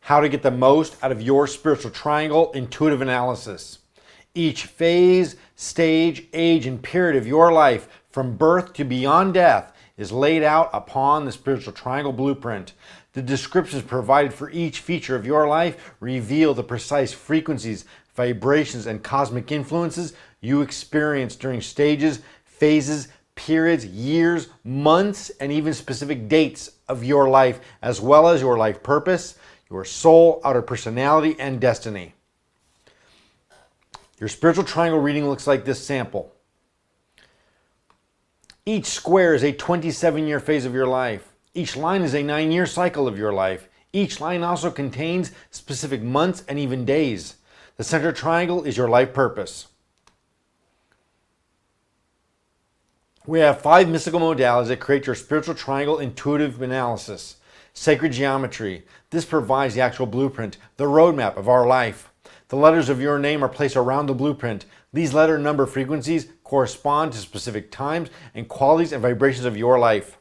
how to get the most out of your spiritual triangle intuitive analysis. Each phase, stage, age, and period of your life, from birth to beyond death, is laid out upon the spiritual triangle blueprint. The descriptions provided for each feature of your life reveal the precise frequencies, vibrations, and cosmic influences you experience during stages, phases, periods, years, months, and even specific dates of your life, as well as your life purpose, your soul, outer personality, and destiny. Your spiritual triangle reading looks like this sample. Each square is a 27-year phase of your life. Each line is a 9-year cycle of your life. Each line also contains specific months and even days. The center triangle is your life purpose. We have 5 mystical modalities that create your spiritual triangle intuitive analysis. Sacred geometry. This provides the actual blueprint, the roadmap of our life. The letters of your name are placed around the blueprint. These letter number frequencies correspond to specific times and qualities and vibrations of your life.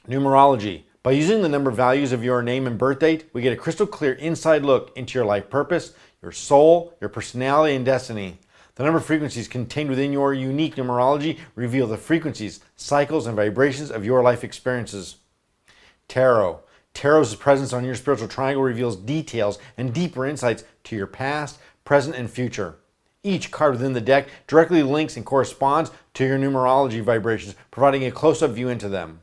Numerology. By using the number values of your name and birth date, we get a crystal clear inside look into your life purpose, your soul, your personality, and destiny. The number frequencies contained within your unique numerology reveal the frequencies, cycles, and vibrations of your life experiences. Tarot. Tarot's presence on your spiritual triangle reveals details and deeper insights to your past, present, and future. Each card within the deck directly links and corresponds to your numerology vibrations, providing a close-up view into them.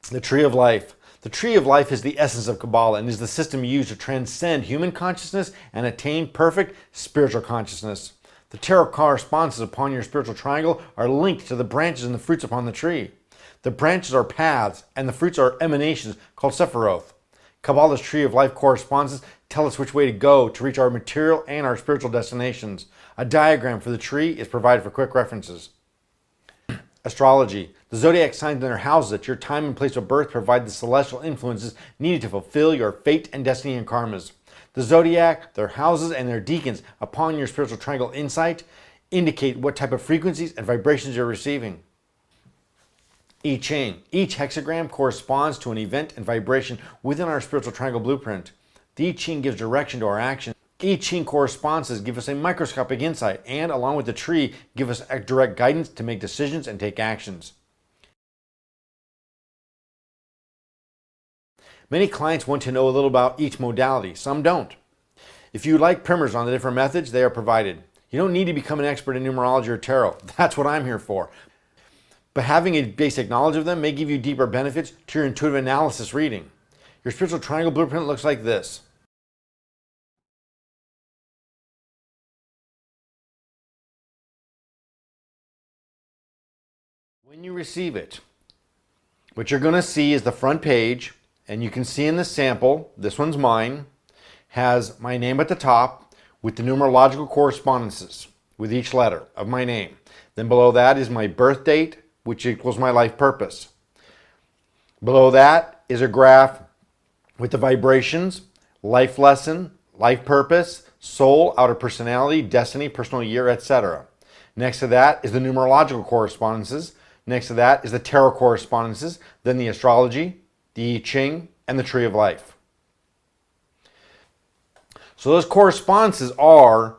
The Tree of Life. The Tree of Life is the essence of Kabbalah and is the system used to transcend human consciousness and attain perfect spiritual consciousness. The tarot correspondences upon your spiritual triangle are linked to the branches and the fruits upon the tree. The branches are paths and the fruits are emanations called Sephiroth. Kabbalah's Tree of Life correspondences tell us which way to go to reach our material and our spiritual destinations. A diagram for the tree is provided for quick references. Astrology. The zodiac signs and their houses at your time and place of birth provide the celestial influences needed to fulfill your fate and destiny and karmas. The zodiac, their houses, and their deacons upon your spiritual triangle insight indicate what type of frequencies and vibrations you're receiving. I Ching. Each hexagram corresponds to an event and vibration within our spiritual triangle blueprint. The I Ching gives direction to our action. I Ching correspondences give us a microscopic insight and, along with the tree, give us direct guidance to make decisions and take actions. Many clients want to know a little about each modality. Some don't. If you like primers on the different methods, they are provided. You don't need to become an expert in numerology or tarot. That's what I'm here for. But having a basic knowledge of them may give you deeper benefits to your intuitive analysis reading. Your spiritual triangle blueprint looks like this. When you receive it, what you're going to see is the front page, and you can see in the sample, this one's mine, has my name at the top with the numerological correspondences with each letter of my name. Then below that is my birth date, which equals my life purpose. Below that is a graph with the vibrations, life lesson, life purpose, soul, outer personality, destiny, personal year, etc. Next to that is the numerological correspondences. Next to that is the tarot correspondences, then the astrology, the I Ching, and the Tree of Life. So those correspondences are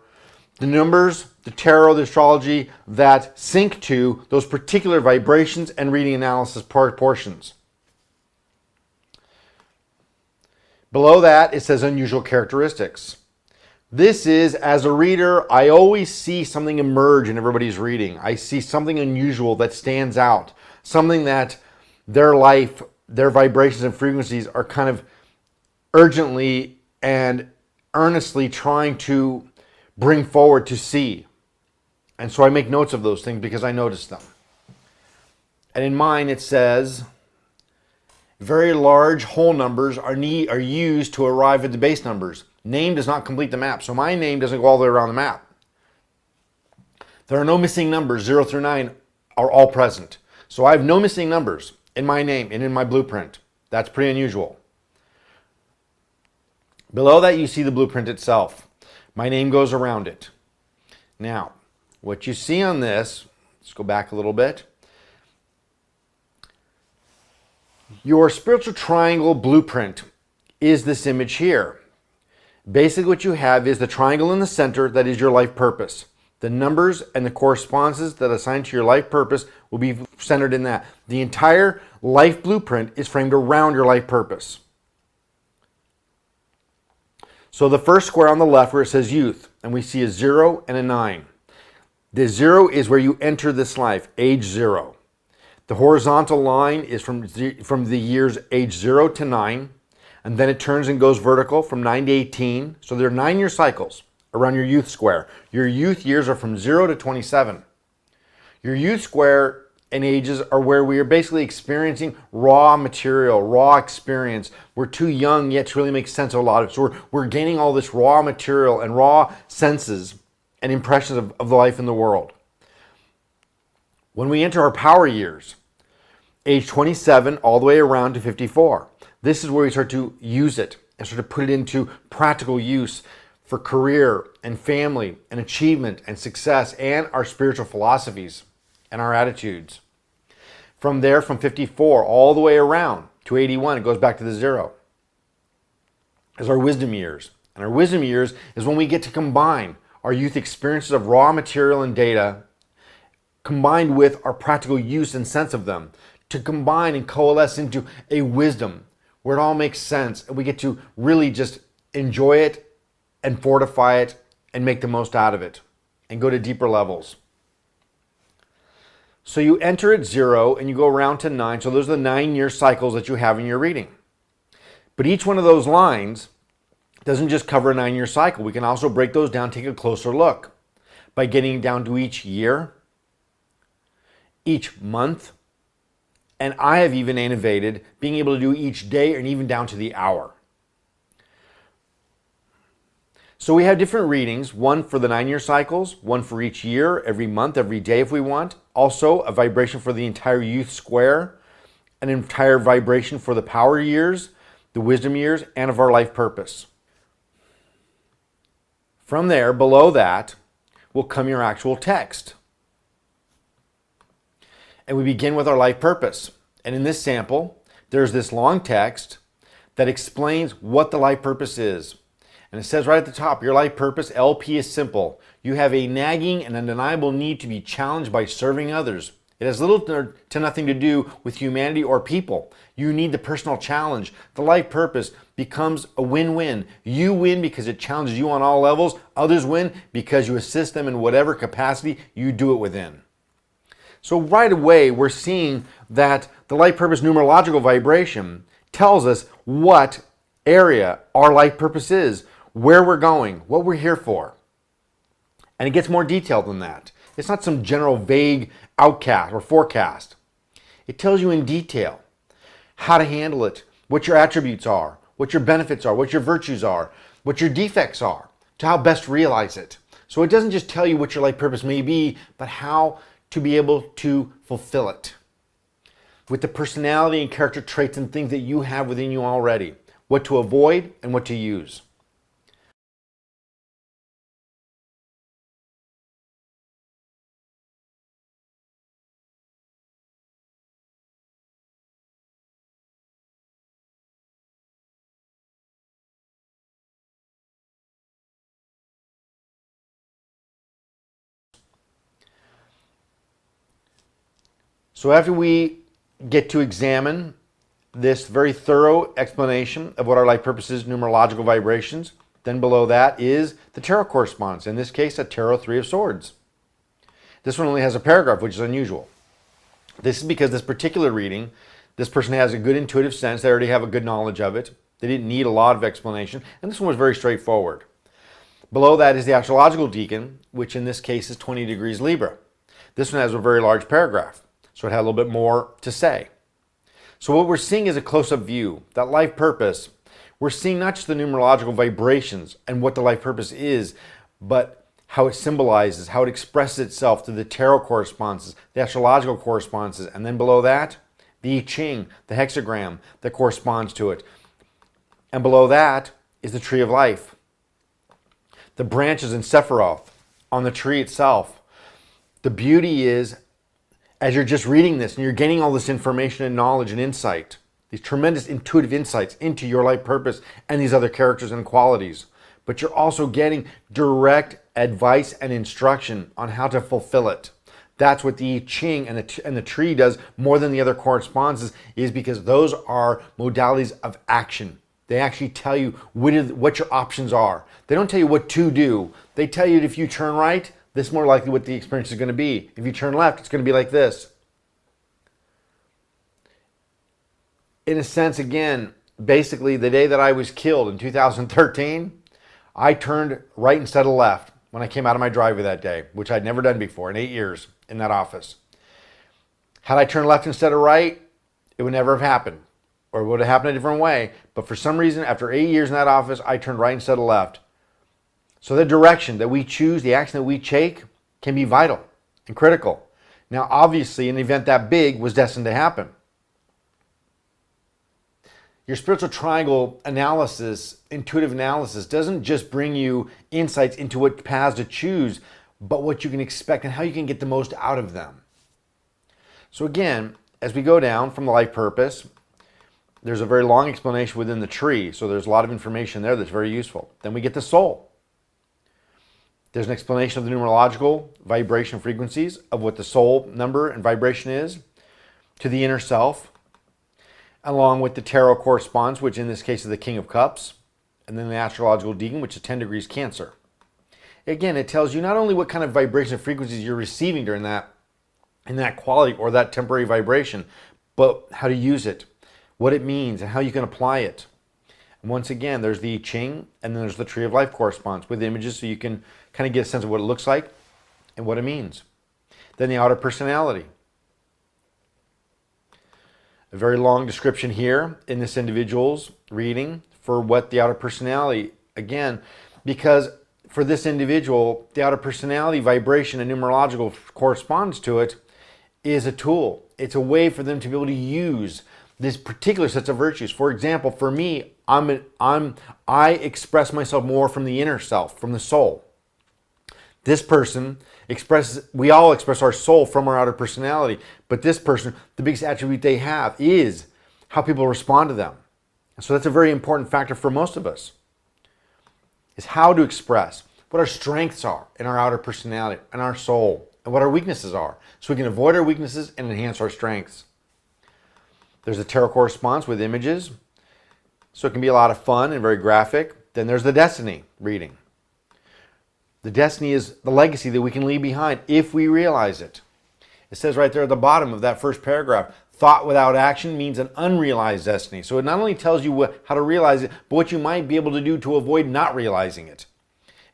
the numbers, the tarot, the astrology that sync to those particular vibrations and reading analysis portions. Below that, it says unusual characteristics. This is, as a reader, I always see something emerge in everybody's reading. I see something unusual that stands out, something that their life, their vibrations and frequencies are kind of urgently and earnestly trying to bring forward to see. And so I make notes of those things because I notice them. And in mine it says, very large whole numbers are used to arrive at the base numbers. Name does not complete the map, so my name doesn't go all the way around the map. There are no missing numbers. 0 through 9 are all present. So I have no missing numbers in my name and in my blueprint. That's pretty unusual. Below that, you see the blueprint itself. My name goes around it. Now, what you see on this, let's go back a little bit. Your spiritual triangle blueprint is this image here. Basically what you have is the triangle in the center that is your life purpose. The numbers and the correspondences that assign to your life purpose will be centered in that. The entire life blueprint is framed around your life purpose. So the first square on the left where it says youth, and we see a 0 and a 9. The 0 is where you enter this life, age 0. The horizontal line is from the years age 0 to 9, and then it turns and goes vertical from 9 to 18. So there are 9-year cycles around your youth square. Your youth years are from 0 to 27. Your youth square and ages are where we are basically experiencing raw material, raw experience. We're too young yet to really make sense of a lot of it. So we're gaining all this raw material and raw senses and impressions of the life in the world. When we enter our power years, age 27 all the way around to 54, this is where we start to use it and start to put it into practical use for career and family and achievement and success and our spiritual philosophies and our attitudes. From there, from 54 all the way around to 81, it goes back to the 0. Is our wisdom years. And our wisdom years is when we get to combine our youth experiences of raw material and data combined with our practical use and sense of them to combine and coalesce into a wisdom where it all makes sense and we get to really just enjoy it and fortify it and make the most out of it and go to deeper levels. So you enter at 0 and you go around to 9. So those are the 9-year cycles that you have in your reading. But each one of those lines doesn't just cover a 9-year cycle. We can also break those down, take a closer look by getting down to each year, each month, and I have even innovated being able to do each day and even down to the hour. So we have different readings, one for the 9-year cycles, one for each year, every month, every day if we want. Also a vibration for the entire youth square, an entire vibration for the power years, the wisdom years, and of our life purpose. From there, below that, will come your actual text. And we begin with our life purpose. And in this sample, there's this long text that explains what the life purpose is. And it says right at the top, your life purpose, LP, is simple. You have a nagging and undeniable need to be challenged by serving others. It has little to nothing to do with humanity or people. You need the personal challenge. The life purpose becomes a win-win. You win because it challenges you on all levels. Others win because you assist them in whatever capacity you do it within. So right away, we're seeing that the life purpose numerological vibration tells us what area our life purpose is, where we're going, what we're here for. And it gets more detailed than that. It's not some general vague outcast or forecast. It tells you in detail how to handle it, what your attributes are, what your benefits are, what your virtues are, what your defects are, to how best to realize it. So it doesn't just tell you what your life purpose may be, but how to be able to fulfill it with the personality and character traits and things that you have within you already, what to avoid and what to use. So after we get to examine this very thorough explanation of what our life purpose is, numerological vibrations, then below that is the tarot correspondence. In this case, a tarot 3 of swords. This one only has a paragraph, which is unusual. This is because this particular reading, this person has a good intuitive sense. They already have a good knowledge of it. They didn't need a lot of explanation. And this one was very straightforward. Below that is the astrological decan, which in this case is 20 degrees Libra. This one has a very large paragraph, so it had a little bit more to say. So what we're seeing is a close-up view. That life purpose, we're seeing not just the numerological vibrations and what the life purpose is, but how it symbolizes, how it expresses itself through the tarot correspondences, the astrological correspondences, and then below that, the I Ching, the hexagram that corresponds to it. And below that is the tree of life. The branches in Sephiroth on the tree itself. The beauty is, as you're just reading this and you're gaining all this information and knowledge and insight these tremendous intuitive insights into your life purpose and these other characters and qualities. But you're also getting direct advice and instruction on how to fulfill it. That's what the I Ching and the tree does more than the other correspondences, is because those are modalities of action. They actually tell you what your options are. They don't tell you what to do. They tell you that if you turn right, this is more likely what the experience is going to be. If you turn left, it's going to be like this. In a sense, again, basically the day that I was killed in 2013, I turned right instead of left when I came out of my driveway that day, which I'd never done before in 8 years in that office. Had I turned left instead of right, it would never have happened, or it would have happened a different way. But for some reason, after 8 years in that office, I turned right instead of left. So the direction that we choose, the action that we take, can be vital and critical. Now, obviously, an event that big was destined to happen. Your spiritual triangle analysis, intuitive analysis, doesn't just bring you insights into what paths to choose, but what you can expect and how you can get the most out of them. So again, as we go down from the life purpose, there's a very long explanation within the tree. So there's a lot of information there that's very useful. Then we get the soul. There's an explanation of the numerological vibration frequencies of what the soul number and vibration is to the inner self, along with the tarot corresponds, which in this case is the King of Cups, and then the astrological deacon, which is 10 degrees Cancer. Again, it tells you not only what kind of vibration and frequencies you're receiving during that, in that quality or that temporary vibration, but how to use it, what it means, and how you can apply it. And once again, there's the I Ching, and then there's the Tree of Life corresponds with images, so you can kind of get a sense of what it looks like and what it means. Then the outer personality. A very long description here in this individual's reading for what the outer personality, again, because for this individual, the outer personality vibration and numerological corresponds to it, is a tool. It's a way for them to be able to use this particular sets of virtues. For example, for me, I express myself more from the inner self, from the soul. This person we all express our soul from our outer personality, but this person, the biggest attribute they have is how people respond to them. And so that's a very important factor for most of us, is how to express what our strengths are in our outer personality and our soul, and what our weaknesses are, so we can avoid our weaknesses and enhance our strengths. There's the tarot corresponds with images, so it can be a lot of fun and very graphic. Then there's the destiny reading. The destiny is the legacy that we can leave behind if we realize it. It says right there at the bottom of that first paragraph, thought without action means an unrealized destiny. So it not only tells you how to realize it, but what you might be able to do to avoid not realizing it.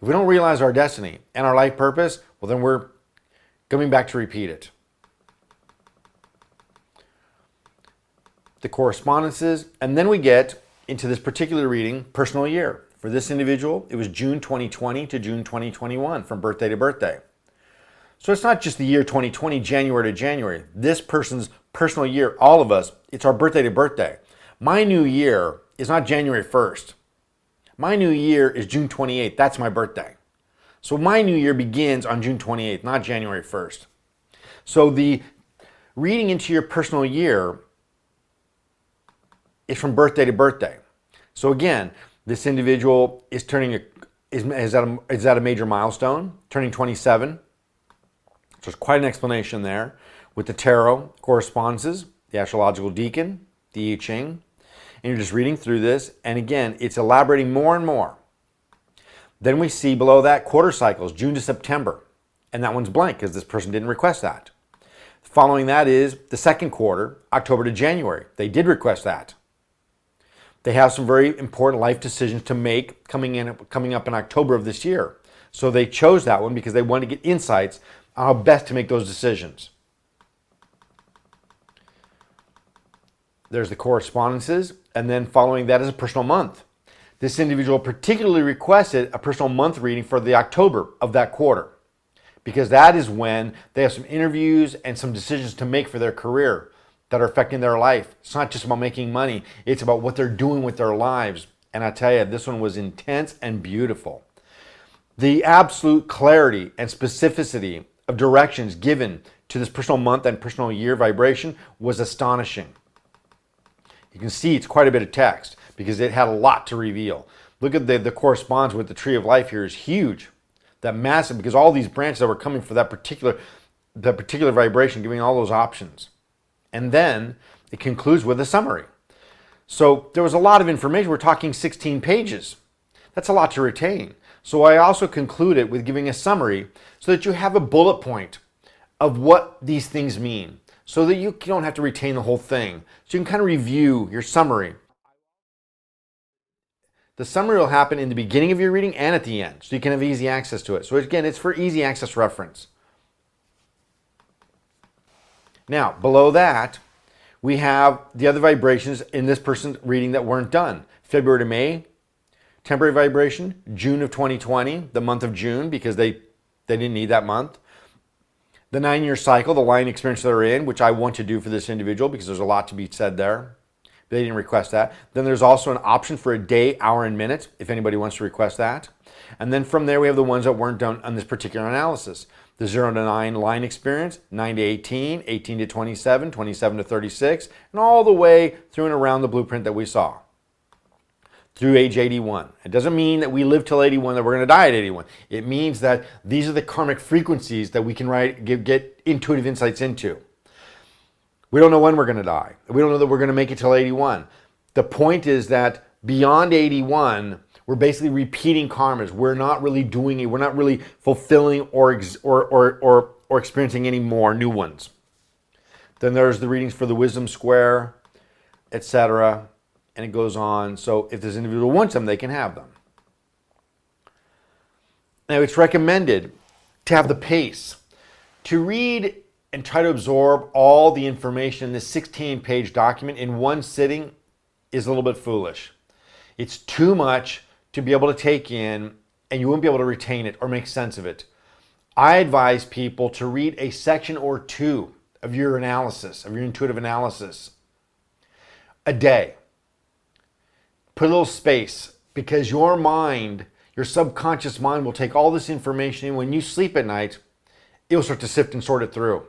If we don't realize our destiny and our life purpose, well, then we're coming back to repeat it. The correspondences, and then we get into this particular reading, personal year. For this individual, it was June 2020 to June 2021, from birthday to birthday. So it's not just the year 2020, January to January. This person's personal year, all of us, it's our birthday to birthday. My new year is not January 1st. My new year is June 28th. That's my birthday. So my new year begins on June 28th, not January 1st. So the reading into your personal year is from birthday to birthday. So again, this individual is at a major milestone, turning 27. So there's quite an explanation there with the tarot correspondences, the astrological deacon, the I Ching, and you're just reading through this. And again, it's elaborating more and more. Then we see below that quarter cycles, June to September, and that one's blank because this person didn't request that. Following that is the second quarter, October to January. They did request that. They have some very important life decisions to make coming up in October of this year. So they chose that one because they wanted to get insights on how best to make those decisions. There's the correspondences, and then following that is a personal month. This individual particularly requested a personal month reading for the October of that quarter, because that is when they have some interviews and some decisions to make for their career that are affecting their life. It's not just about making money, it's about what they're doing with their lives. And I tell you, this one was intense and beautiful. The absolute clarity and specificity of directions given to this personal month and personal year vibration was astonishing. You can see it's quite a bit of text because it had a lot to reveal. Look at the correspondence with the tree of life here is huge. That massive, because all these branches that were coming for that particular vibration, giving all those options. And then it concludes with a summary. So there was a lot of information. We're talking 16 pages. That's a lot to retain. So I also concluded with giving a summary so that you have a bullet point of what these things mean, so that you don't have to retain the whole thing. So you can kind of review your summary. The summary will happen in the beginning of your reading and at the end, so you can have easy access to it. So again, it's for easy access reference. Now, below that, we have the other vibrations in this person's reading that weren't done. February to May, temporary vibration. June of 2020, the month of June, because they didn't need that month. The 9-year cycle, the line experience they're in, which I want to do for this individual because there's a lot to be said there. They didn't request that. Then there's also an option for a day, hour, and minute, if anybody wants to request that. And then from there, we have the ones that weren't done on this particular analysis. The 0 to 9 line experience, 9 to 18, 18 to 27, 27 to 36, and all the way through and around the blueprint that we saw, through age 81. It doesn't mean that we live till 81, that we're going to die at 81. It means that these are the karmic frequencies that we can get intuitive insights into. We don't know when we're going to die. We don't know that we're going to make it till 81. The point is that beyond 81, we're basically repeating karmas. We're not really doing it. We're not really fulfilling or experiencing any more new ones. Then there's the readings for the wisdom square, etc. And it goes on. So if this individual wants them, they can have them. Now, it's recommended to have the pace. To read and try to absorb all the information in this 16-page document in one sitting is a little bit foolish. It's too much to be able to take in, and you won't be able to retain it or make sense of it. I advise people to read a section or two of your analysis, of your intuitive analysis, a day. Put a little space, because your mind, your subconscious mind will take all this information in. When you sleep at night, it will start to sift and sort it through,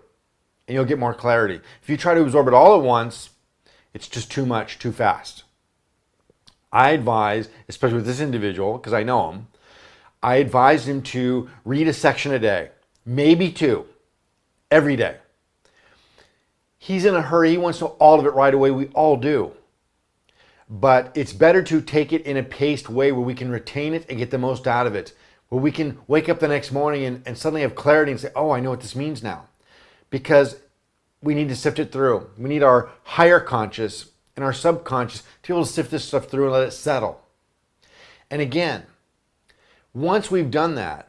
and you'll get more clarity. If you try to absorb it all at once, it's just too much, too fast. I advise, especially with this individual, because I know him, I advise him to read a section a day, maybe two, every day. He's in a hurry. He wants to know all of it right away. We all do. But it's better to take it in a paced way where we can retain it and get the most out of it, where we can wake up the next morning and suddenly have clarity and say, oh, I know what this means now. Because we need to sift it through. We need our higher conscious and our subconscious to be able to sift this stuff through and let it settle. And again, once we've done that,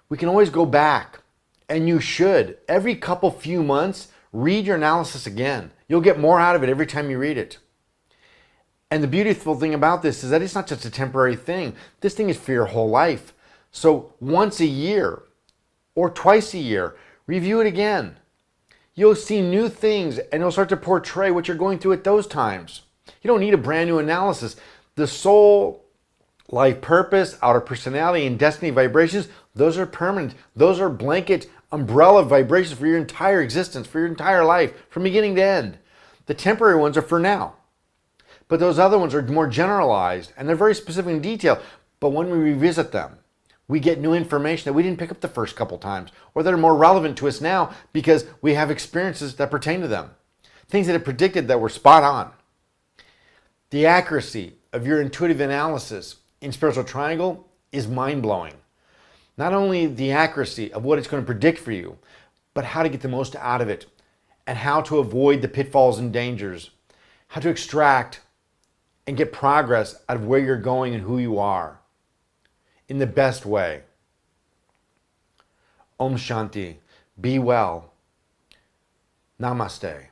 we can always go back, and you should. Every few months, read your analysis again. You'll get more out of it every time you read it. And the beautiful thing about this is that it's not just a temporary thing. This thing is for your whole life. So once a year or twice a year, review it again. You'll see new things, and it'll start to portray what you're going through at those times. You don't need a brand new analysis. The soul, life purpose, outer personality, and destiny vibrations, those are permanent. Those are blanket umbrella vibrations for your entire existence, for your entire life, from beginning to end. The temporary ones are for now. But those other ones are more generalized, and they're very specific in detail. But when we revisit them, we get new information that we didn't pick up the first couple times, or that are more relevant to us now because we have experiences that pertain to them. Things that are predicted that were spot on. The accuracy of your intuitive analysis in Spiritual Triangle is mind-blowing. Not only the accuracy of what it's going to predict for you, but how to get the most out of it, and how to avoid the pitfalls and dangers, how to extract and get progress out of where you're going and who you are in the best way. Om Shanti. Be well. Namaste.